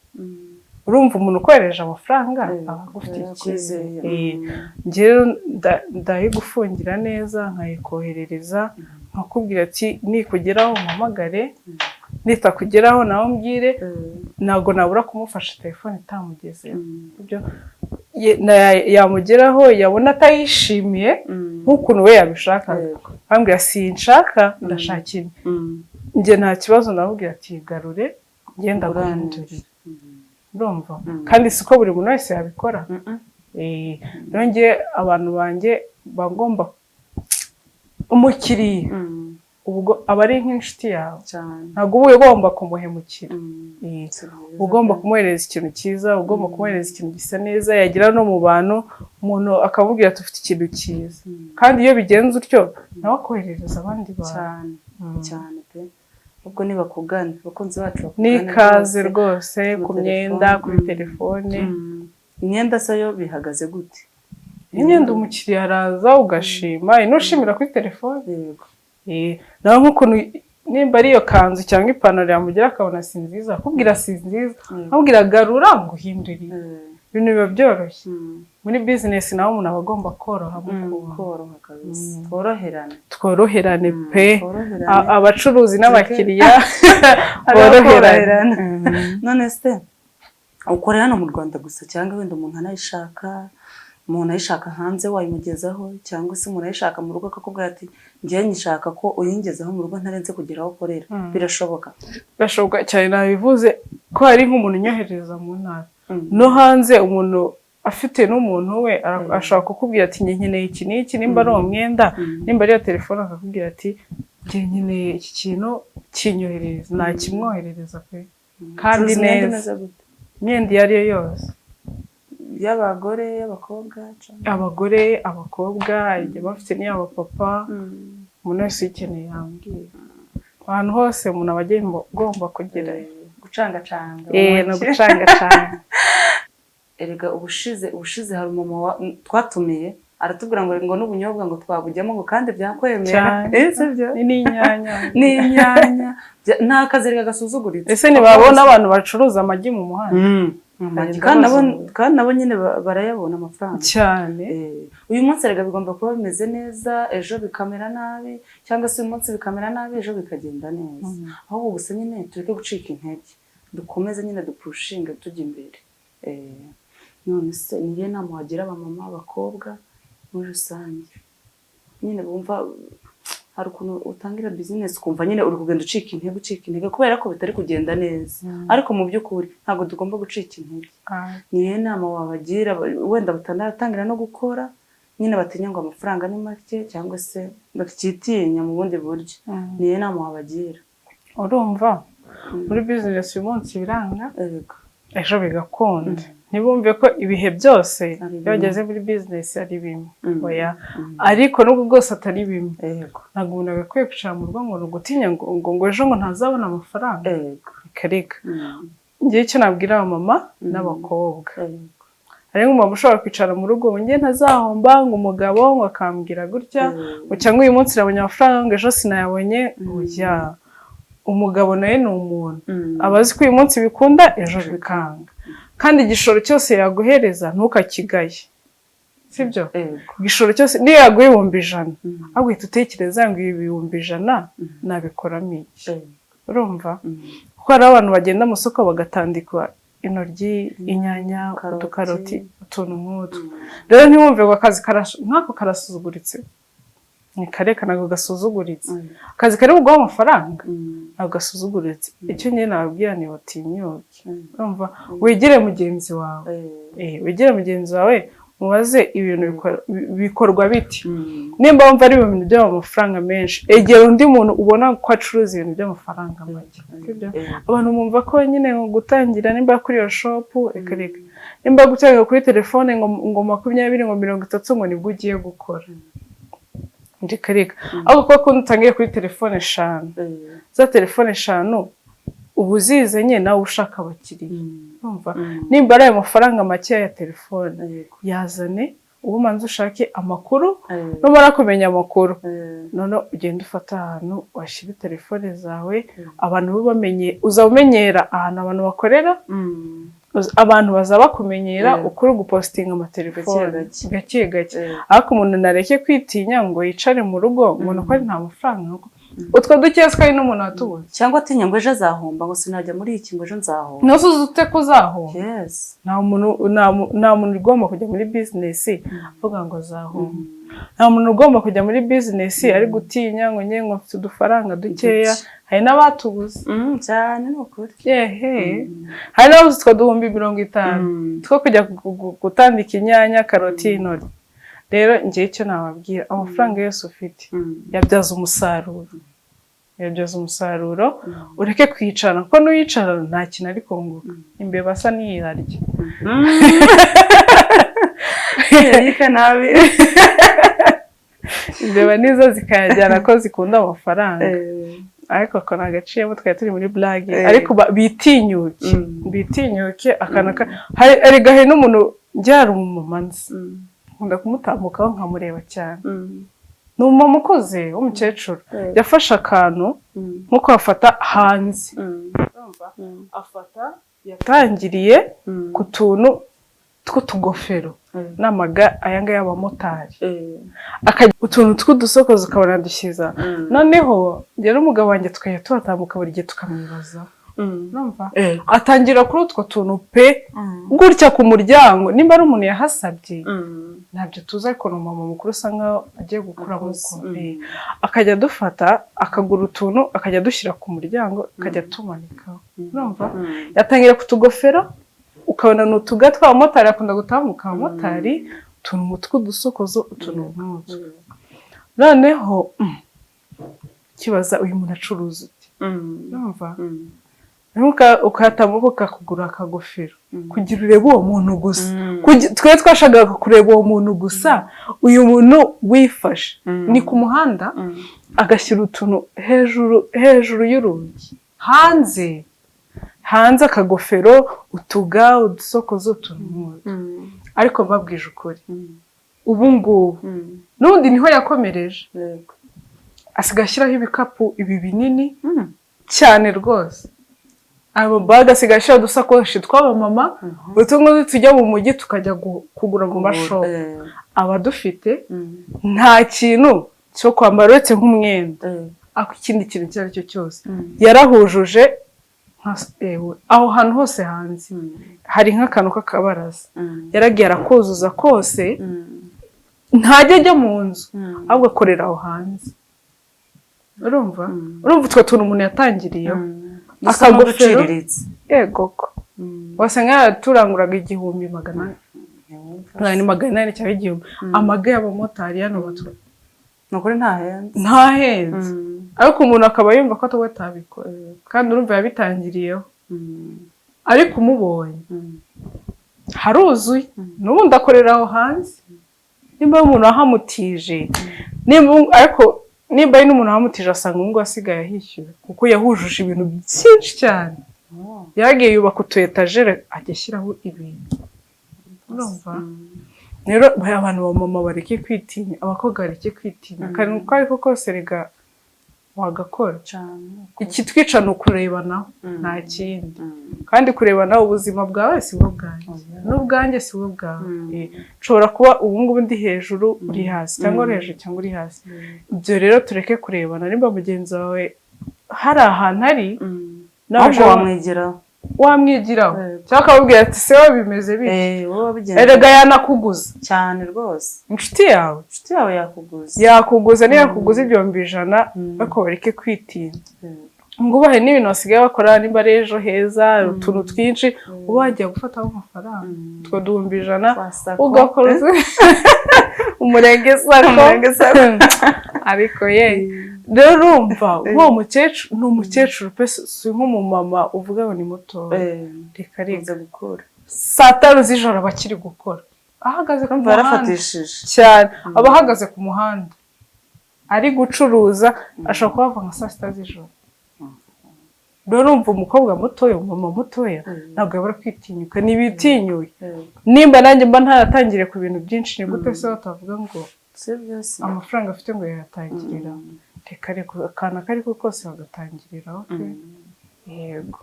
urumva umuntu ukohereje amafaranga aba agufite icyizere njyewe ndayigufungira neza nkayikoherereza nkakubwira ati nikugeraho umpamagare nitakugeraho nawe umbwire ntabwo nabura kumufasha telefone itamugezeho yamugeraho yabona atayishimiye nk'ukuntu we yabishaka bambwira sinshaka ndashakira njye nta kibazo nabubwira ati garure ngenda guhindurira urumva kandi siko buri muntu wese yabikora. Rero njye abantu banjye bagomba umukiriya ubwo aba ari nk'inshuti yawe, ntabwo uba ugomba kumuhemukira, ugomba kumuhereza ikintu cyiza, ugomba kumuhereza ikintu gisa neza, yagira no mu bantu umuntu akamubwira ati ufite ikintu cyiza, kandi iyo bigenze utyo nawe akoherereza abandi bantu cyane pe. ubwo nibakugana abakunzi bacu n'ikaze rwose ku myenda, kuri telefone. Imyenda se yo bihagaze gute? Imyenda umukiriya araza ugashima, inushimira kuri telefone. Nawe nk'ukuntu nimba ari iyo kanzu cyangwa ipantaro yamugera akabona si nziza, akubwira si nziza, akubwira garura ngo uhindure. Ibintu biba byoroshye. Muri business naho umuntu aba agomba koroha kabisa. Tworoherane pe. Abacuruzi n'abakiriya boroherane. None se ukorera hano mu Rwanda gusa cyangwa wenda umuntu ayishaka hanze wayimugezaho, cyangwa se umuntu ayishaka mu rugo akakubwira ati ngiye nyishaka ko uyingezaho mu rugo ntarenze kugera aho ukorera? Birashoboka? Birashoboka cyane, nabivuze ko hari nk'umuntu unyohereza mu ntara no hanze, umuntu afite n'umuntu we ashaka kukubwira ati nkeneye iki n'iki, nimba ari umwenda, nimba ari iyo telefone akakubwira ati nkeneye iki kintu kinyohereza, nakimwoherereza pe kandi neza. Imyenda iyo ari yo yose, y'abagore, y'abakobwa, abagore, abakobwa, igihe bafite n'iy'abapapa, umuntu wese uyikeneye yambwira. Ahantu hose umuntu aba agomba kugera gucangacanga. No gucangacanga. Erega ubushize hari umama twatumiye aratubwira ngo n'ubunyobwa ngo twabujyamo ngo kandi byakwemera. N'inyanya nta kazi gasuzuguritse. Ese ntibabona abantu bacuruza amagi mu muhanda? Kandi nabo nyine barayabona amafaranga cyane. Uyu munsi erega bigomba kuba bimeze neza, ejo bikamera nabi, cyangwa se uyu munsi bikamera nabi, ejo bikagenda neza. Ahubwo gusa nyine tureke gucika intege, dukomeze nyine dupushinge tujya imbere. None se niyo nama wagira abamama, abakobwa muri rusange nyine bumva hari ukuntu utangira business ukumva nyine uri kugenda ucika intege kubera ko bitari kugenda neza, ariko mu by'ukuri ntabwo tugomba gucika intege. Niyo nama wabagira wenda batanatangira no gukora, nyine batinya ngo amafaranga ni make cyangwa se bakitinya mu bundi buryo. Niyo nama wabagira. Urumva muri business uyu munsi biranga, ejo bigakunda. Ntibumve ko ibihe byose iyo bageze muri business ari bimwe, oya, ariko nubwo bwose atari bimwe. Ntabwo umuntu agakwiye kwicara mu rugo ngo ugutinya ngo ejo ngo ntazabona amafaranga. Reka ngiye icyo nabwira abamama n'abakobwa, hari nk'umumama ushobora kwicara mu rugo ngo ngiye ntazahomba, ngo umugabo ngo akambwira gutya, ngo cyangwa uyu munsi nabonye amafaranga ngo ejo sinayabonye. Oya, umugabo nawe ni umuntu, abazi ko uyu munsi bikunda ejo bikanga, kandi igishoro cyose yaguhereza ntukakigaye, sibyo? Igishoro cyose niyo yaguha 100,000 ahubwo uhita utekereza ngo ibi 100,000 nabikoramo iki? Urumva ko hari abantu bagenda mu soko bagatandikwa intoryi, inyanya, udukaroti, utuntu nk'utu. Rero ntiwumve ngo akazi nk'ako karasuzuguritse, ni kareka ntabwo gasuzuguritse. Akazi kari buguha amafaranga ntabwo gasuzuguritse. Icyo nyine nababwira ni batinyuke. Urumva wegere mugenzi wawe, wegere mugenzi wawe mubaze ibintu bikorwa biti. Nimba wumva ari ibintu by'amafaranga menshi, egera undi muntu ubona ko acuruza ibintu by'amafaranga make. Abantu bumva ko nyine gutangira nimba kuri iyo shop, reka nimba gutangira kuri telefone ngo 20 ngo 30 ngo nibwo ugiye gukora. Ndikareka ahubwo ko utangiye kuri telefone 5, za telefone 5 ubuzize nyine nawe ushaka abakiriya. Urumva nimba ari amafaranga make ya telefone, yazane ubu manzi ushake amakuru, numara kumenya amakuru none ugenda ufata ahantu washyira telefone zawe, abantu bamenye, uzamenyera ahantu abantu bakorera, abantu bazaba kumenyera ukuri gupostinga amatelefone gake gake. Ariko umuntu nareke kwitinya ngo yicare mu rugo umuntu ko ari nta mafaranga, utwo dukeswa ari n'umuntu watubuze, cyangwa atinya ngo ejo azahomba, ngo sinajya muri iki ngo ejo nzahomba. Nasuze ute kuzahomba? Nta muntu ugomba kujya muri business avuga ngo azahomba. nta muntu ugomba kujya muri business ari gutinya ngo nye ngo mfite udufaranga dukeya hari n'abatubuze cyane n'ukuri hari n'abuze twa 50,000 two kujya gutandika inyanya karoti intoryi rero njye icyo nababwira amafaranga yose ufite yabyaza umusaruro ureke kwicara kuko n'uyicara nta kintu ari kunguka imbeba asa n'iyarya yika nabi imbeba nizo zikayajyana ko zikunda amafaranga ariko ko nagaciyemo twari turi muri blague ariko bitinyuke hari gahe n'umuntu njyara umumama nzi nkunda kumutambukaho nkamureba cyane ni umumama ukuze w'umukecuru yafashe akantu nk'uko afata hanze yatangiriye ku tuntu tw'utugofero n'amaga aya ngaya y'abamotari utuntu tw'udusokozo ukabona dushyiza noneho njye n'umugabo wanjye tukajya tuhatambuka buri gihe tukamwibaza atangira kuri utwo tuntu pe gutya ku muryango nimba ari umuntu yahasabye ntabyo tuzi ariko ni umumama mukuru usa nkaho agiye gukura amaboko akajya adufata akagura utuntu akajya adushyira ku muryango akajya atumanikaho yatangira ku tugofero ukabona ni utuga tw'abamotari akunda gutambuka abamotari utuntu tw'udusokozo utuntu nk'utwo noneho kibaza uyu muntu acuruza uti ukatambuka ukakugura akagofero kugira urebe uwo muntu gusa twe twashakaga kureba uwo muntu gusa uyu muntu wifashe ni ku muhanda agashyira utuntu hejuru y'urugi hanze akagofero utuga udusokozo utuntu ariko mbabwije ukuri ubu ngubu n'ubundi niho yakomereje asigaye ashyiraho ibikapu ibi binini cyane rwose abo baga asigaye ashyiraho udusakoshi tw'abamama utungutu tujya mu mujyi tukajya kugura mu mashopu abadufite nta kintu cyo kwambara uretse nk'umwenda ariko ikindi kintu icyo ari cyo cyose yarahujuje aho hantu hose hanze hari nk'akantu k'akabaraza yaragiye arakuzuza kose ntajya ajya mu nzu ahubwo akorera aho hanze urumva utwo tuntu umuntu yatangiriyeho akagofero ko wasanga yaturanguraga 1,000 cyangwa 1,000 amaga y'abamotari hano batwa nukuri ntahenze ariko umuntu akaba yumva ko atwe atabikora kandi urumva yabitangiriyeho ariko umubonye haruzuye n'ubundi akorera aho hanze nimba umuntu ahamutije ariko nimba ari n'umuntu ahamutije asanga ngo asigaye ahishyura kuko yahujuje ibintu byinshi cyane yagiye yubaka utu etajere ajya ashyiraho ibintu urumva rero abantu bamama bareke kwitinya abakobwa bareke kwitinya kandi uko ariko kose rega wagakora ikitwica ni ukurebanaho nta kindi kandi kurebanaho ubuzima bwawe si bwo bwanjye n'ubwanjye si bwo bwawe nshobora kuba ubu ngubu ndi hejuru uri hasi cyangwa uri hejuru cyangwa uri hasi ibyo rero tureke kurebana nimba mugenzi wawe hari ahantu ari ntabwo wamwigiraho cyangwa akababwira ati se wowe bimeze bite erega yanakuguza cyane rwose inshuti yawe yakuguza niyo yakuguza 100 ariko bareke kwitinya ngo ubahe n'ibintu basigaye bakora nimba ari ejo heza utuntu twinshi uba wagiye gufataho amafaranga utwo 100 ugakora umurenge sako ariko rero urumva uwo mukecuru ni umukecuru pe si nk'umumama uvuga ngo ni muto reka gukora 5 z'ijoro bakiri gukora ahagaze ku muhanda cyane aba ahagaze ku muhanda ari gucuruza ashobora kuba nka 6 z'ijoro rero urumva umukobwa mutoya umumama mutoya ntabwo yabura kwitinyuka n'ibitinyuye nimba nanjye mba ntaratangire ku bintu byinshi ni gute se batavuga ngo amafaranga afite ngo yatangirira reka akana kariko kose bagatangiriraho yego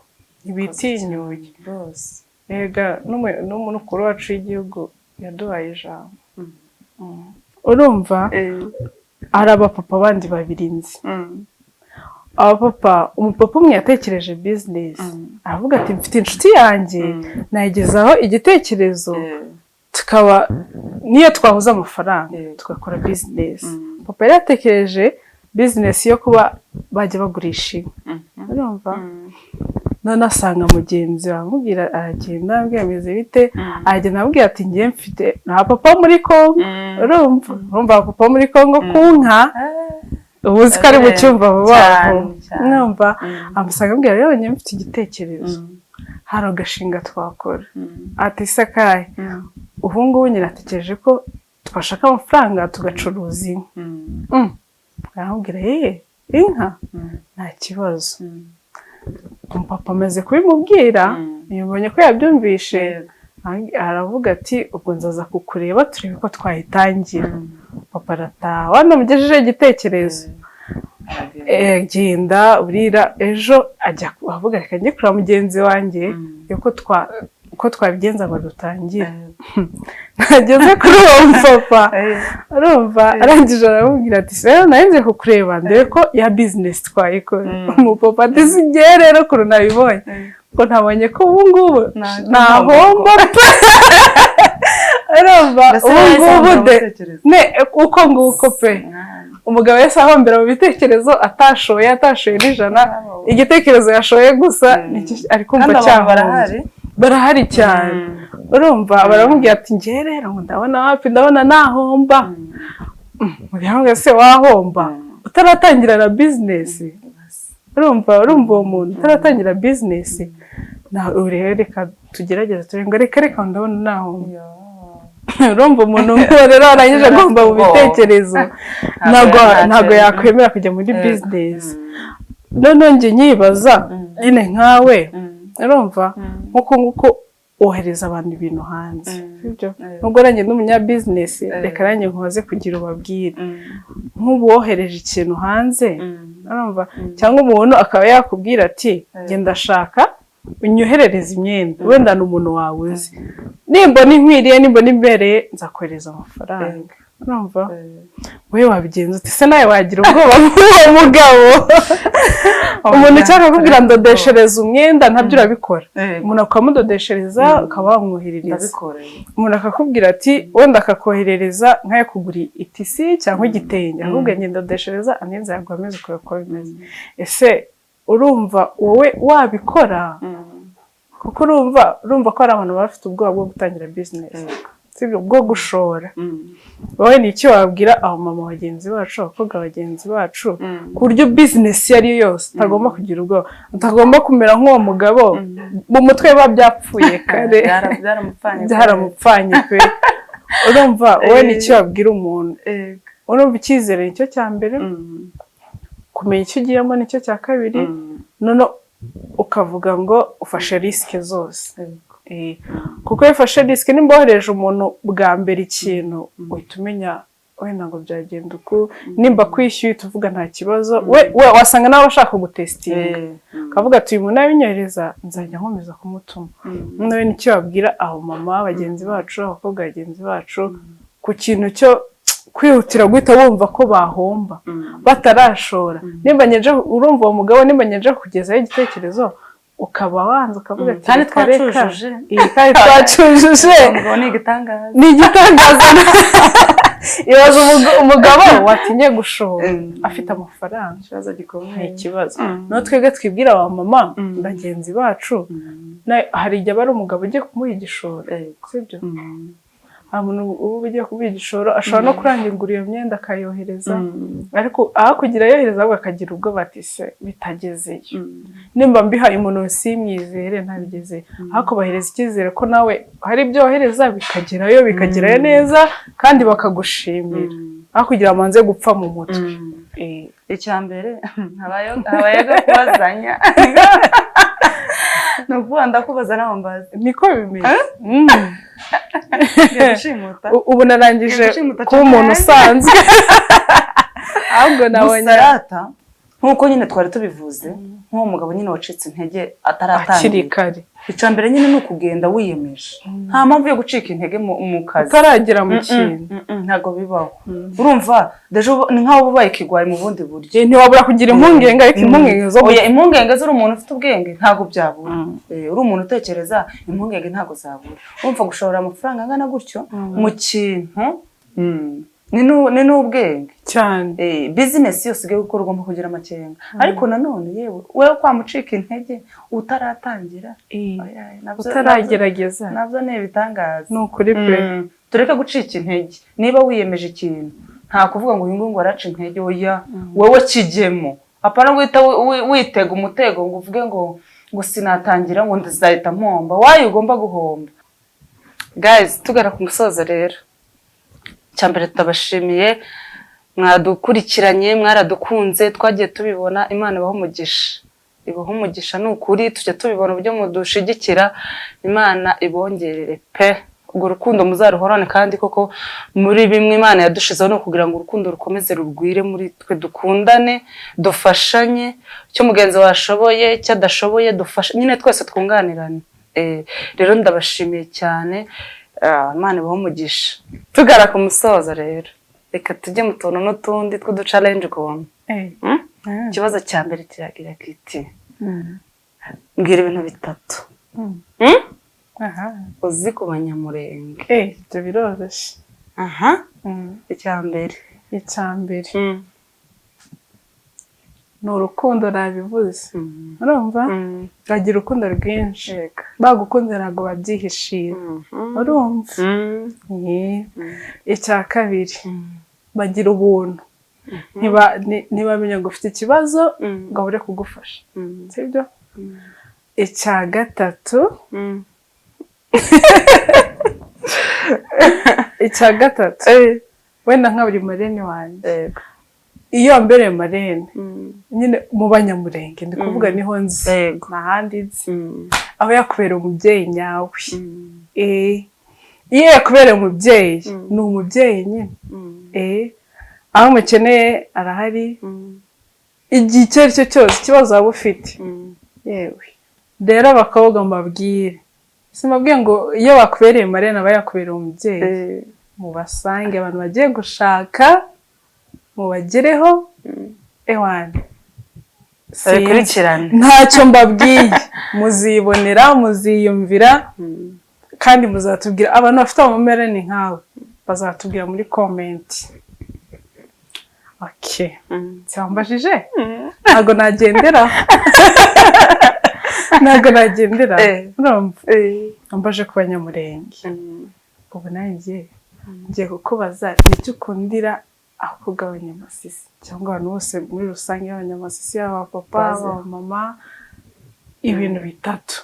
ibitinyuye rwose yega n'umukuru wacu w'igihugu yaduhaye ijambo urumva ari abapapa bandi babiri nzi abapapa umupapa umwe yatekereje business aravuga ati mfite inshuti yanjye nayigezaho igitekerezo tukaba niyo twahuza amafaranga tugakora business. Papa yari yatekereje business yo kuba bajya bagurisha inka, urumva none asanga mugenzi wamubwira aragenda ambwira ameze bite, aragenda ambwira ati ngiye mfite na papa muri Kongo, urumva papa muri Kongo ku nka ubuzi ko ari mu cyumba babo, urumva amusanga ambwira rero ngiye mfite igitekerezo, hari agashinga twakora, ati sakaye ubu ngubu nyiratekereje ko twashaka amafaranga tugacuruza inka. Aramubwira inka nta kibazo. Papa amaze kubimubwira yabonye ko yabyumvishe, aravuga ati ubwo nzaza kukureba turebe ko twayitangira. Papa arataha wanamugejeje igitekerezo, genda burira ejo ajya avuga reka njye kureba mugenzi wanjye uko twabigenza ngo dutangire. Nageze kuri uwo papa urumva arangije aramubwira ati rero narinze kukureba ndebe ko ya business twayikora. Umupapa ati sigiye rero kuri nabibonye ko ntabonye ko ubu ngubu nahomba urumva ubu ngubu de uko nguko pe umugabo wese ahombera mu bitekerezo atashoye n'ijana, igitekerezo yashoye gusa ari kumva cyahomba. Barahari cyane, urumva baramubwira ati ngiye rero ndabona nahomba. Murihamwe se wahomba utaratangira na business, urumva uwo muntu utaratangira business na ureka tugerageza turenga reka ndabona nahomba. Urumva umuntu rero arangije agomba mu bitekerezo ntago yakwemera kujya muri business. None nge nyibaza nyine nkawe urumva nkuko wohereza abantu ibintu hanze, sibyo? Nubwo nanjye n'umunya business reka nanjye nkoze kugira ubabwire nk'ubu wohereje ikintu hanze, urumva cyangwa umuntu akaba yakubwira ati genda ndashaka unyoherereza imyenda, wenda n'umuntu wawe uzi, nimbona inkwiriye nimbona imbereye nzakohereza amafaranga, urumva wowe wabigenza ute se? Nawe wagira ubwoba bw'uwo mugabo umuntu cyangwa akubwira ndodeshereza umwenda ntabyo urabikora, umuntu akamudodeshereza ukaba wamwoherereza, umuntu akakubwira ati wenda akakoherereza nk'ayo kugura itisi cyangwa igitenge, ahubwo ngenda ndodeshereza anenza yagwa ameze uko bimeze. Ese urumva wowe wabikora? Kuko urumva ko hari abantu bafite ubwoba bwo gutangira business, sibyo, bwo gushora. Wowe ni iki wabwira abo mama bagenzi bacu, abakobwa bagenzi bacu, ku buryo business yari yose utagomba kugira ubwoba, utagomba kumera nk'uwo mugabo mu mutwe biba byapfuye kare byaramupfanye pe. Urumva wowe ni iki wabwira umuntu? Urumva icyizere nicyo cya mbere, kumenya icyo ugiyemo nicyo cya kabiri, none ukavuga ngo ufashe risike zose. Kuko yafashe risike, nimba wohereje umuntu bwa mbere ikintu uhita umenya wenda ngo byagenda uku, nimba kwishyuye tuvuga nta kibazo, we wasanga nawe bashaka gutestinga, ukavuga ati uyu muntu abinyohereza nzajya nkomeza kumutuma. Nawe nicyo wabwira aho mama bagenzi bacu, abakobwa bagenzi bacu, ku kintu cyo kwihutira guhita bumva ko bahomba batarashora. Nimba nyeje urumva uwo mugabo, nimba nyeje kugezaho igitekerezo ukaba wanze ukavuga ati kandi twacujuje, ni igitangaza. Ibaza umugabo watinye gushora afite amafaranga, ikibazo gikomeye, ikibazo. No twebwe twibwira aba mama bagenzi bacu, hari igihe bari umugabo ugiye kumuha igishoro, sibyo? Umuntu ubu ugiye kubiha igishoro ashobora no kurangirwa iyo myenda akayohereza, ariko aho kugira yohereza ahubwo akagira ubwo batise bitagezeyo. Nimba mbihaye umuntu simwizere ntabigezeyo, aho kubahereza icyizere ko nawe hari ibyo wohereza bikagerayo neza kandi bakagushimira, aho kugira amanze gupfa mu mutwe. Icya mbere habayeho kubazanya, ni ukuvuga ndakubaza nawe mbaza, niko bimeze. Ubu narangije kuba umuntu usanzwe, ahubwo nabonye nk'uko nyine twari tubivuze nk'uwo mugabo nyine wacitse intege ataratangira akiri kare. icya mbere nyine ni ukugenda wiyemeje nta mpamvu yo gucika intege mu kazi utaragera mu kintu ntabwo bibaho urumva dejo ni nk'aho ubaye ikigwari mu bundi buryo ntiwabura kugira impungenge ariko impungenge zo oya impungenge z'uri umuntu ufite ubwenge ntabwo byabura uri umuntu utekereza impungenge ntabwo zabura urumva gushora amafaranga angana gutyo mu kintu ni n'ubwenge cyane bizinesi yose ugiye gukora ugomba kugira amakenga ariko nanone yewe wewe kwamucika intege utaratangira utaragerageza nabyo ni ibitangaza ni ukuri pe tureke gucika intege niba wiyemeje ikintu nta kuvuga ngo uyu nguyu ngo araca intege oya wowe kijyemo apana guhita witega umutego ngo uvuge ngo sinatangira ngo ndazahita mpomba wayo ugomba guhomba guys tugana ku musozo rero cyambere tutabashimiye mwadukurikiranye mwaradukunze twagiye tubibona Imana ibaho umugisha ni ukuri tujya tubibona uburyo mudushigikira Imana ibongerere pe ubwo rukundo muzaruhorane kandi koko muri bimwe Imana yadushizeho no kugira ngo urukundo rukomeze rugwire muri twe dukundane dufashanye icyo mugenzi washoboye icyo adashoboye dufasha nyine twese twunganirane rero ndabashimiye cyane Imana ibaho umugisha tugara ku musozo rero reka tujye mu tuntu n'utundi tw'uduchallenge ukuntu ikibazo cya mbere kiragira kiti mbwira ibintu bitatu uzi ku banyamurenge ibyo biroroshye icya mbere ni urukundo nabivuze urumva bagira urukundo rwinshi bagukunze ntabwo babyihishira urumva icya kabiri bagira ubuntu ntibamenya ngo ufite ikibazo ngo babure kugufasha sibyo icya gatatu wenda nka buri marene wanjye iyo mbereye marene nyine mu banyamurenge ndi kuvuga niho nzi ntahandi nzi aho yakubera umubyeyi nyawe iyo yakubereye umubyeyi ni umubyeyi nyine aho umukeneye arahari igihe icyo ari cyo cyose ikibazo waba ufite yewe rero abakobwa mbabwire simabwiye ngo iyo bakubereye marene aba yakubereye umubyeyi mubasange abantu bagiye gushaka mubagereho ewana ntacyo mbabwiye muzibonera muziyumvira kandi muzatubwira abantu bafite amamereni nkawe bazatubwira muri komenti cyambajije ntabwo nagendera mbaje ku banyamurenge ubu nanjye ngiye kukubaza nicyo ukundira abakobwa b'abanyamasisi cyangwa abantu bose muri rusange b'abanyamasisi abapapa abamama ibintu bitatu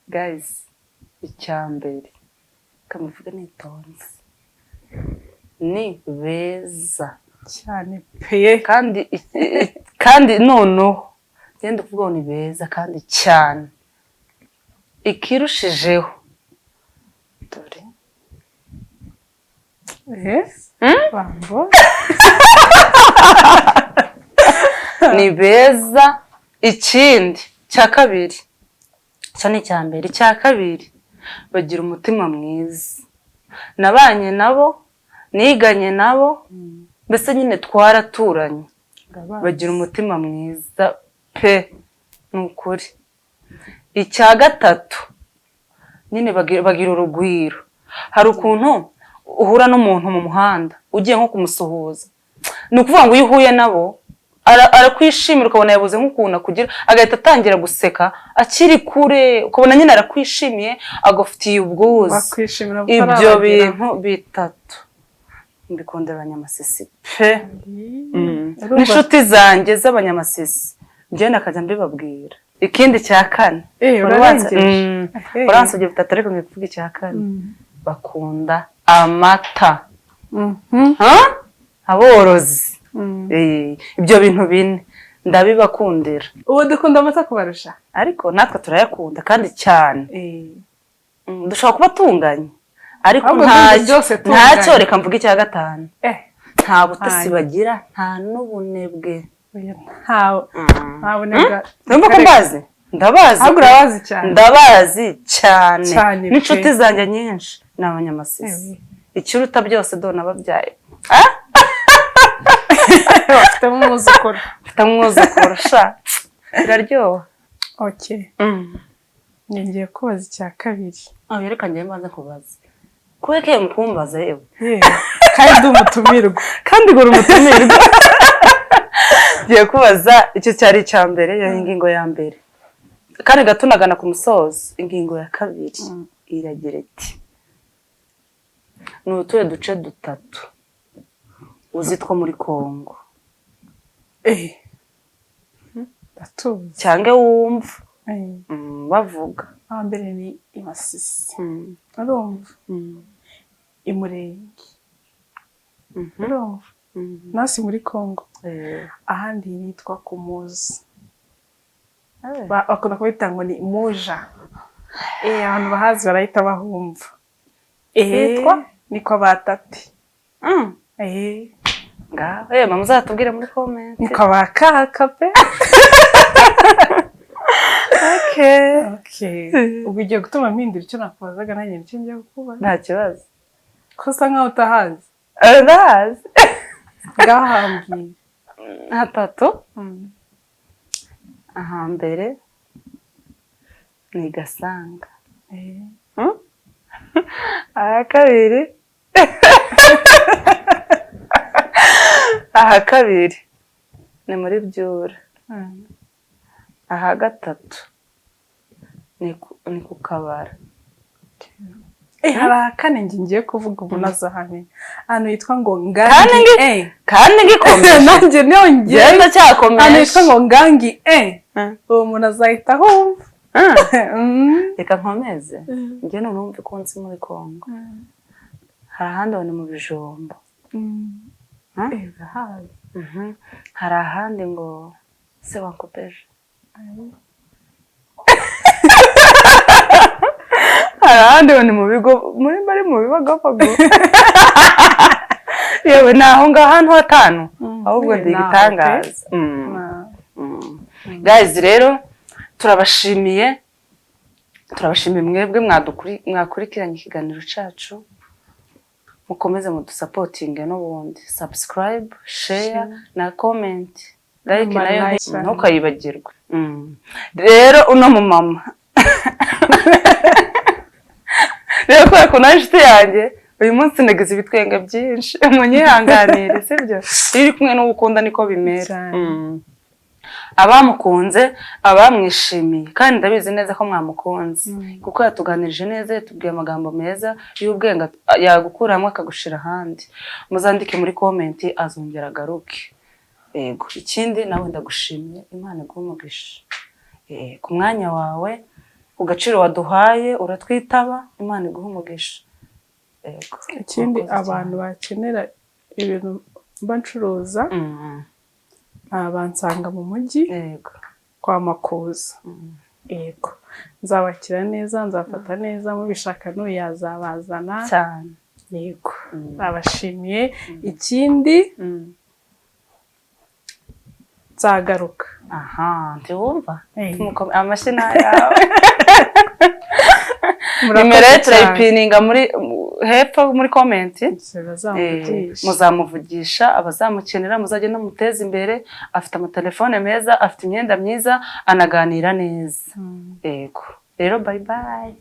guys icya mbere kamuvuga nitonze ni beza cyane pe kandi noneho genda uvuga ngo ni beza kandi cyane ikirushijeho dore bambo ni beza ikindi cya kabiri cya ni icya mbere icya kabiri bagira umutima mwiza nabanye nabo niganye nabo mbese nyine twaraturanye bagira umutima mwiza pe ni ukuri icya gatatu nyine bagira urugwiro hari ukuntu uhura n'umuntu mu muhanda ugiye nko kumusuhuza ni ukuvuga ngo iyo uhuye nabo arakwishimira ukabona yabuze nk'ukuntu akugira agahita atangira guseka akiri kure ukabona nyine arakwishimiye agufitiye ubwuzu ibyo bintu bitatu mbikundira abanyamasisi pe n'inshuti zanjye z'abanyamasisi njyewe nakajya mbibabwira ikindi cya kane uransabye bitatu ariko ngivuga icya kane bakunda amata aborozi ibyo bintu bine ndabibakundira ubu dukunda amata kubarusha ariko natwe turayakunda kandi cyane dushobora kuba tunganye ariko ntacyo reka mvuga icya gatanu nta butesi bagira nta n'ubunebwe. nta bunebwe. Urumva ko mbazi? Ndabazi. Ahubwo urabazi cyane. Ndabazi cyane. Cyane pe. N'inshuti zanjye nyinshi ni abanyamasisi. Ikiruta byose do nababyaye. Bafitemo umwuzukuru. Mfitemo umwuzukuru sha. Biraryoha. Okay. Ngiye kubaza icya kabiri. Reka njye mbanze kubaza. Kuweke mukumbaza yewe. Kandi ndi umutumirwa. Kandi gura umutumirwa. Ngiye kubaza icyo cyari icya mbere ya ingingo ya mbere. Kandi gatunagana ku musozo ingingo ya kabiri iragira iti ni utuye duce dutatu uzitwa muri Kongo. Ndatuzi. Cyangwa wumva bavuga. Mbere ni Masisi. Urumva? Imurenge. Urumva? Nasi muri Kongo. Ahandi nitwa Kumuzi. Bakunda kubita ngo ni Muja. Abantu bahazi barahita bahumva. Yitwa niko batati. Ngaho mama uzatubwire muri comment. Niko bakaka pe. Okay. Ubu ugiye gutuma mpindura icyo nakubazaga nanjye nicyo ngiye kukubaza. Nta kibazo. Ko usa nkaho utahazi. Ndahazi. Ngahambwiye. Hatatu. Ahambere ni Gasanga. Aha kabiri. Aha kabiri ni muri Byura. Aha gatatu ni ku Kabara. Hari akane ngiye kuvuga ubu nazahane. Ahantu yitwa ngo Ngangi. Kandi gikomeye. Nanjye nongeye. Genda cyakomeye. Ahantu yitwa ngo Ngangi. Uwo muntu azahita humva. Reka nkomeze. Njye numva ko nzi muri Kongo. Hari ahandi ni mu Bijombo. Hari ahandi ngo se wankopeje. Hari ahandi ni mu bigo muri bari mu bibagopago. Yewe naho ngahantu hatanu. Ahubwo ndi gitangaza. Guys rero turabashimiye mwebwe mwakurikiranye ikiganiro cacu. Mukomeze mudusapotinge n'ubundi subscribe, share na comment, like nayo ntukayibagirwe. Rero uno mu mama rero ko naje inshuti yanjye uyu munsi nagize ibitwenge byinshi munyihanganire sibyo iri kumwe no gukunda niko bimera. Abamukunze abamwishimiye kandi ndabizi neza ko mwamukunze kuko yatuganirije neza yatubwiye amagambo meza y'ubwenge yagukuramo akagushira ahandi. Muzandike muri comment azongera agaruke. Yego ikindi nawe ndagushimiye Imana igumugisha ku mwanya wawe ku gaciro waduhaye uratwitaba Imana igumugisha. Yego ikindi abantu bakenera ibintu mbancuruza bansanga mu mujyi kwa Makuza. Yego nzabakira neza nzafata neza mubishaka n'uyazabazana cyane. Yego abashimiye. Ikindi nzagaruka. Ntiwumva amashina yawe nimero turayipininga muri hepfo muri comment. Muzamuvugisha abazamukenera muzajye no muteza imbere. Afite amatelefone meza afite imyenda myiza anaganira neza. Yego rero bye bye.